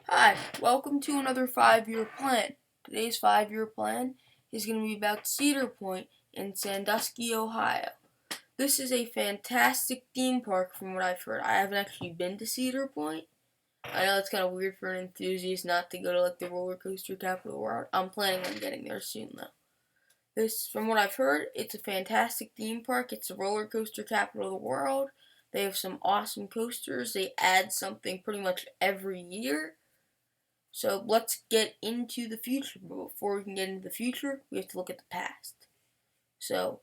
Hi, welcome to another 5-year plan. Today's 5-year plan is going to be about Cedar Point in Sandusky, Ohio. This is a fantastic theme park from what I've heard. I haven't actually been to Cedar Point. I know it's kind of weird for an enthusiast not to go to the roller coaster capital of the world. I'm planning on getting there soon though. From what I've heard, it's a fantastic theme park. It's the roller coaster capital of the world. They have some awesome coasters. They add something pretty much every year. So let's get into the future. But before we can get into the future, we have to look at the past. So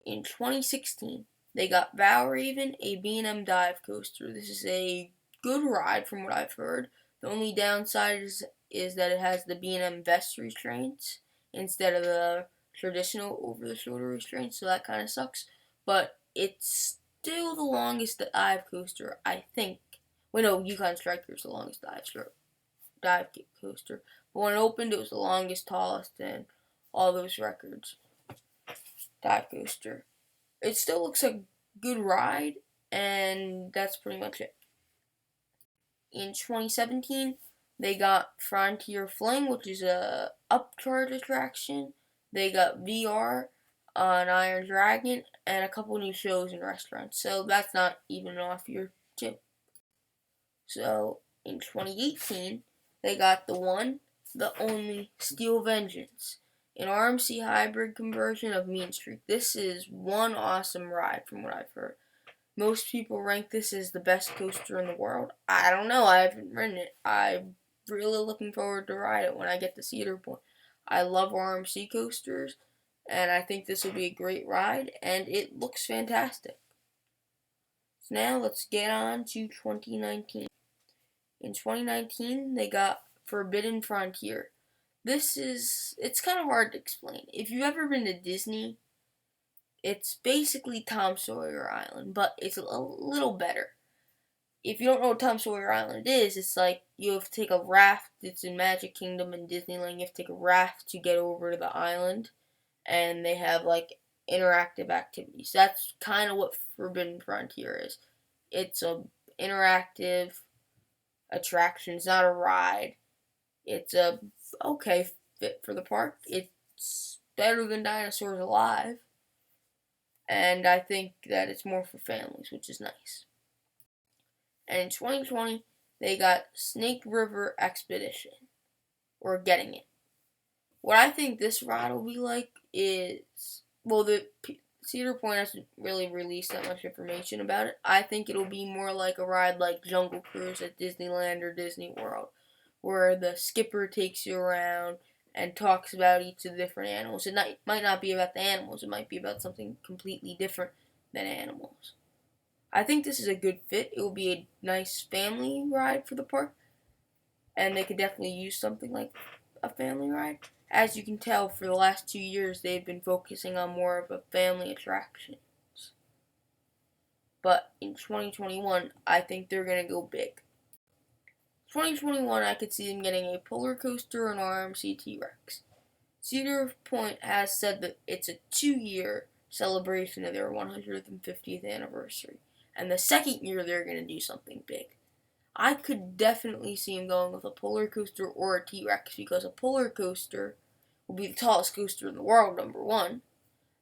in 2016, they got Valraven, a B&M dive coaster. This is a good ride from what I've heard. The only downside is that it has the B&M vest restraints instead of the traditional over-the-shoulder restraints, so that kind of sucks. But it's still the longest dive coaster, I think. Wait, no, Yukon Striker is the longest dive coaster. But when it opened, it was the longest, tallest, and all those records. Dive coaster. It still looks like a good ride, and that's pretty much it. In 2017, they got Frontier Fling, which is a upcharge attraction. They got VR on Iron Dragon, and a couple new shows and restaurants. So that's not even off your tip. So in 2018, they got the one, the only Steel Vengeance, an RMC hybrid conversion of Mean Streak. This is one awesome ride from what I've heard. Most people rank this as the best coaster in the world. I don't know, I haven't ridden it. I'm really looking forward to ride it when I get to Cedar Point. I love RMC coasters, and I think this will be a great ride, and it looks fantastic. So now let's get on to 2019. In 2019, they got Forbidden Frontier. It's kind of hard to explain. If you've ever been to Disney, it's basically Tom Sawyer Island, but it's a little better. If you don't know what Tom Sawyer Island is, it's like you have to take a raft. It's in Magic Kingdom and Disneyland. You have to take a raft to get over to the island, and they have interactive activities. That's kind of what Forbidden Frontier is. It's a interactive attraction. It's not a ride. It's a okay fit for the park. It's better than Dinosaurs Alive. And I think that it's more for families, which is nice. And in 2020, they got Snake River Expedition. Or Getting It. What I think this ride will be like is, well, the Cedar Point hasn't really released that much information about it. I think it'll be more like a ride like Jungle Cruise at Disneyland or Disney World, where the skipper takes you around and talks about each of the different animals. It might not be about the animals, it might be about something completely different than animals. I think this is a good fit. It will be a nice family ride for the park, and they could definitely use something like a family ride. As you can tell, for the last 2 years, they've been focusing on more of a family attraction. But in 2021, I think they're going to go big. 2021, I could see them getting a polar coaster and RMC T-Rex. Cedar Point has said that it's a 2-year celebration of their 150th anniversary. And the second year, they're going to do something big. I could definitely see them going with a polar coaster or a T-Rex, because a polar coaster will be the tallest coaster in the world, number one,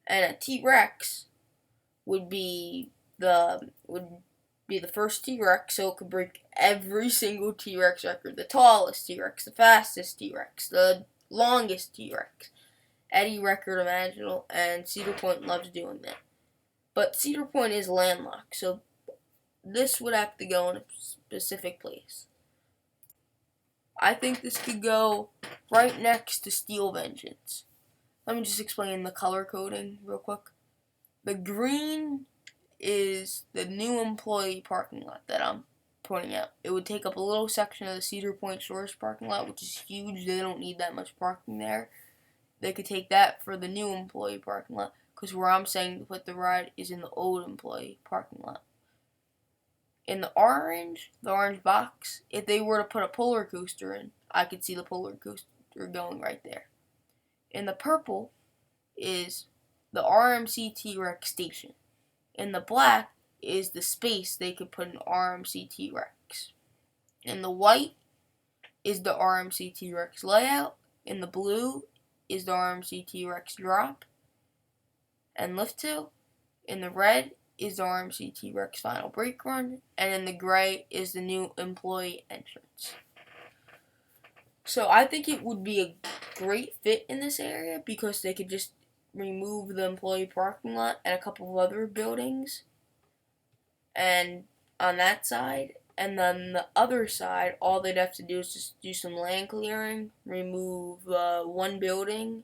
and a T-Rex would be the first T-Rex, so it could break every single T-Rex record. The tallest T-Rex, the fastest T-Rex, the longest T-Rex. Any record imaginable, and Cedar Point loves doing that. But Cedar Point is landlocked, so this would have to go in a specific place. I think this could go right next to Steel Vengeance. Let me just explain the color coding real quick. The green is the new employee parking lot that I'm pointing out. It would take up a little section of the Cedar Point Shores parking lot, which is huge. They don't need that much parking there. They could take that for the new employee parking lot, because where I'm saying to put the ride is in the old employee parking lot. In the orange box, if they were to put a polar coaster in, I could see the polar coaster going right there. In the purple is the RMC T-Rex station. In the black is the space they could put an RMC T-Rex. In the white is the RMC T-Rex layout. In the blue is the RMC T-Rex drop and lift hill. In the red is the RMC T-Rex final brake run. And in the gray is the new employee entrance. So I think it would be a great fit in this area because they could just remove the employee parking lot and a couple of other buildings and on that side, and then the other side, all they'd have to do is just do some land clearing, remove one building,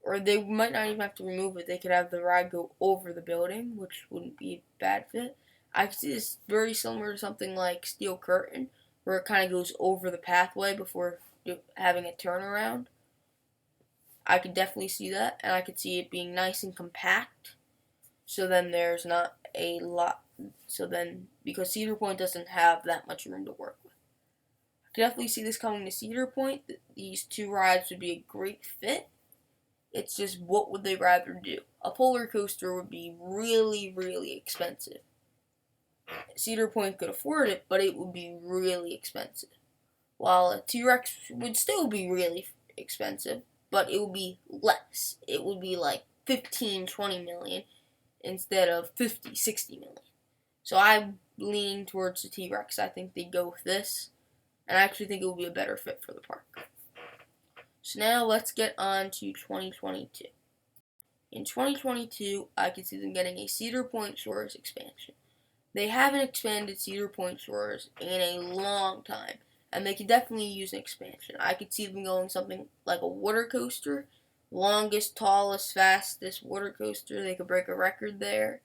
or they might not even have to remove it. They could have the ride go over the building, which wouldn't be a bad fit. I could see this very similar to something like Steel Curtain, where it kind of goes over the pathway before having a turnaround. I could definitely see that, and I could see it being nice and compact. So then there's not a lot. So then, because Cedar Point doesn't have that much room to work with, I could definitely see this coming to Cedar Point. These two rides would be a great fit. It's just, what would they rather do? A polar coaster would be really, really expensive. Cedar Point could afford it, but it would be really expensive. While a T-Rex would still be really expensive, but it would be less. It would be like 15, 20 million instead of 50, 60 million. So I'm leaning towards the T-Rex. I think they'd go with this, and I actually think it would be a better fit for the park. So now let's get on to 2022. In 2022, I could see them getting a Cedar Point Shores expansion. They haven't expanded Cedar Point Shores in a long time, and they could definitely use an expansion. I could see them going something like a water coaster, longest, tallest, fastest water coaster. They could break a record there.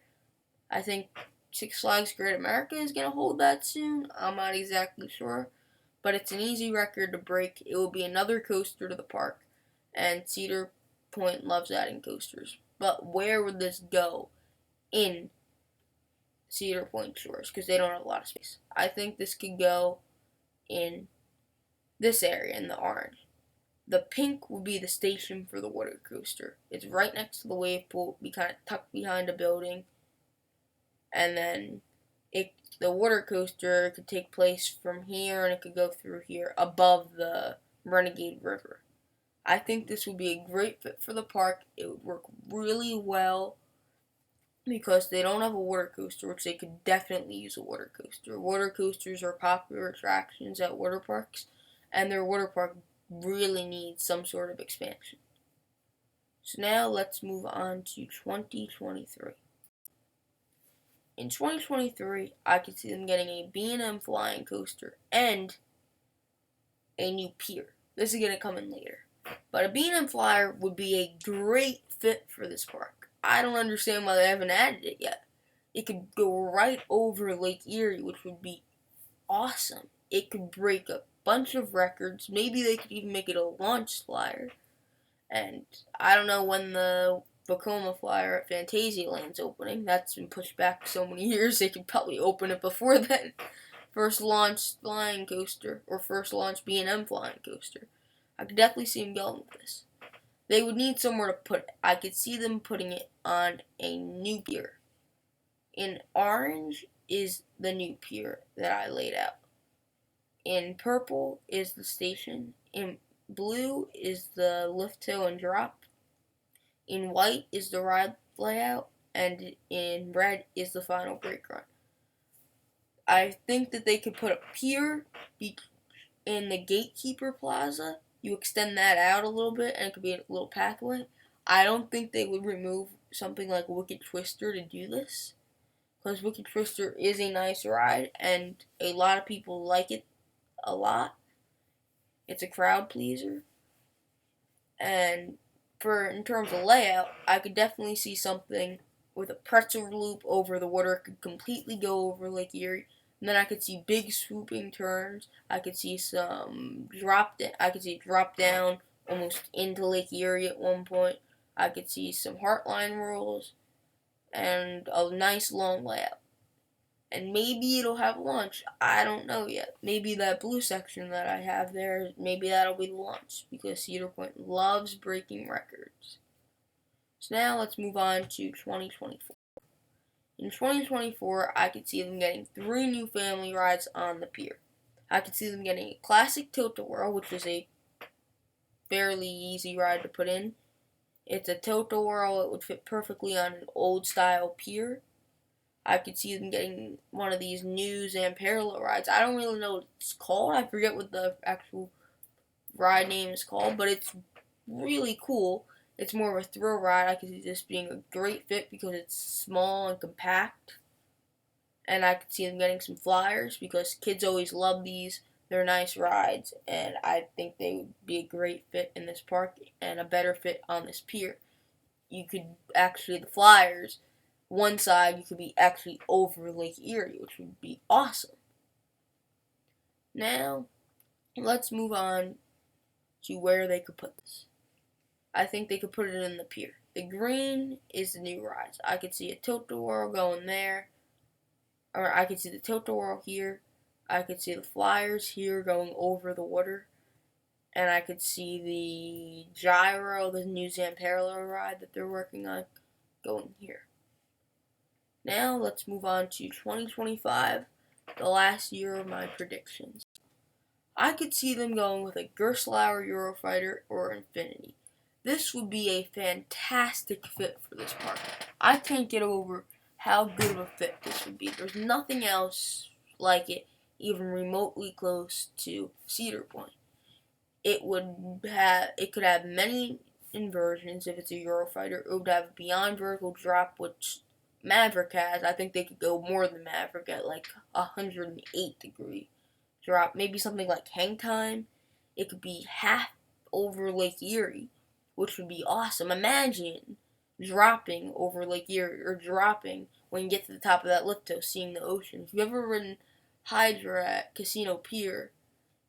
I think Six Flags Great America is going to hold that soon. I'm not exactly sure, but it's an easy record to break. It will be another coaster to the park, and Cedar Point loves adding coasters. But where would this go in Cedar Point Shores? Because they don't have a lot of space. I think this could go in this area, in the orange. The pink will be the station for the water coaster. It's right next to the wave pool. It'll be kind of tucked behind a building. And then the water coaster could take place from here, and it could go through here above the Renegade River. I think this would be a great fit for the park. It would work really well because they don't have a water coaster, which they could definitely use a water coaster. Water coasters are popular attractions at water parks, and their water park really needs some sort of expansion. So now let's move on to 2023. In 2023, I could see them getting a B&M flying coaster and a new pier. This is going to come in later. But a B&M flyer would be a great fit for this park. I don't understand why they haven't added it yet. It could go right over Lake Erie, which would be awesome. It could break a bunch of records. Maybe they could even make it a launch flyer. And I don't know when the Vekoma flyer at Phantasialand's opening. That's been pushed back so many years, they could probably open it before then. First launch flying coaster, or first launch B&M flying coaster. I could definitely see them going with this. They would need somewhere to put it. I could see them putting it on a new pier. In orange is the new pier that I laid out. In purple is the station. In blue is the lift hill and drop. In white is the ride layout, and in red is the final brake run. I think that they could put a pier in the Gatekeeper Plaza. You extend that out a little bit, and it could be a little pathway. I don't think they would remove something like Wicked Twister to do this, because Wicked Twister is a nice ride, and a lot of people like it a lot. It's a crowd pleaser, and in terms of layout, I could definitely see something with a pretzel loop over the water. It could completely go over Lake Erie, and then I could see big swooping turns. I could see some drop down almost into Lake Erie at one point. I could see some Heartline rolls and a nice long layout. And maybe it'll have launch. I don't know yet. Maybe that blue section that I have there, maybe that'll be the launch, because Cedar Point loves breaking records. So now let's move on to 2024. In 2024, I could see them getting 3 new family rides on the pier. I could see them getting a classic tilt-a-whirl, which is a fairly easy ride to put in. It's a tilt-a-whirl. It would fit perfectly on an old-style pier. I could see them getting one of these new Zamperla rides. I don't really know what it's called. I forget what the actual ride name is called, but it's really cool. It's more of a thrill ride. I could see this being a great fit because it's small and compact. And I could see them getting some flyers because kids always love these. They're nice rides, and I think they would be a great fit in this park and a better fit on this pier. You could actually, the flyers, one side you could be actually over Lake Erie, which would be awesome. Now, let's move on to where they could put this. I think they could put it in the pier. The green is the new rides. I could see a tilt-a-whirl going there, or I could see the tilt-a-whirl here. I could see the flyers here going over the water, and I could see the gyro, the new Zamperla ride that they're working on, going here. Now let's move on to 2025, the last year of my predictions. I could see them going with a Gerstlauer Eurofighter or Infinity. This would be a fantastic fit for this park. I can't get over how good of a fit this would be. There's nothing else like it, even remotely close to Cedar Point. It could have many inversions if it's a Eurofighter. It would have beyond vertical drop, which Maverick has. I think they could go more than Maverick at like 108-degree drop. Maybe something like Hang Time. It could be half over Lake Erie, which would be awesome. Imagine dropping over Lake Erie, or dropping when you get to the top of that lift hill, seeing the ocean. If you've ever ridden Hydra at Casino Pier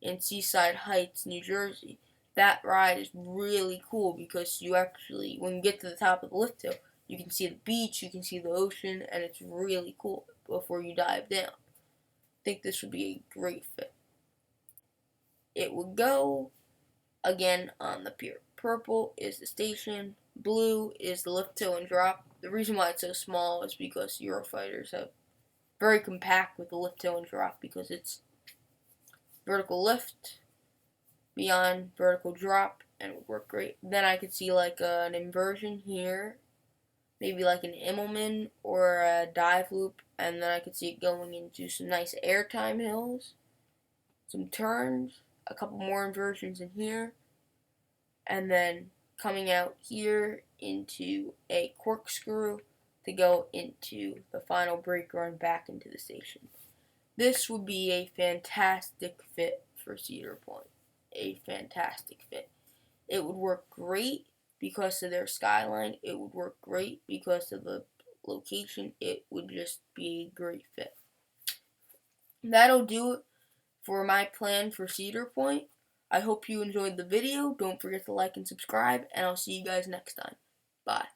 in Seaside Heights, New Jersey, that ride is really cool because you actually, when you get to the top of the lift hill, you can see the beach, you can see the ocean, and it's really cool before you dive down. I think this would be a great fit. It would go, again, on the pier. Purple is the station, blue is the lift hill and drop. The reason why it's so small is because Eurofighters have very compact with the lift hill and drop because it's vertical lift, beyond vertical drop, and it would work great. Then I could see like an inversion here, maybe like an Immelman or a dive loop, and then I could see it going into some nice airtime hills, some turns, a couple more inversions in here, and then coming out here into a corkscrew to go into the final brake run back into the station. This would be a fantastic fit for Cedar Point. A fantastic fit. It would work great because of their skyline. It would work great because of the location. It would just be a great fit. That'll do it for my plan for Cedar Point. I hope you enjoyed the video. Don't forget to like and subscribe, and I'll see you guys next time. Bye.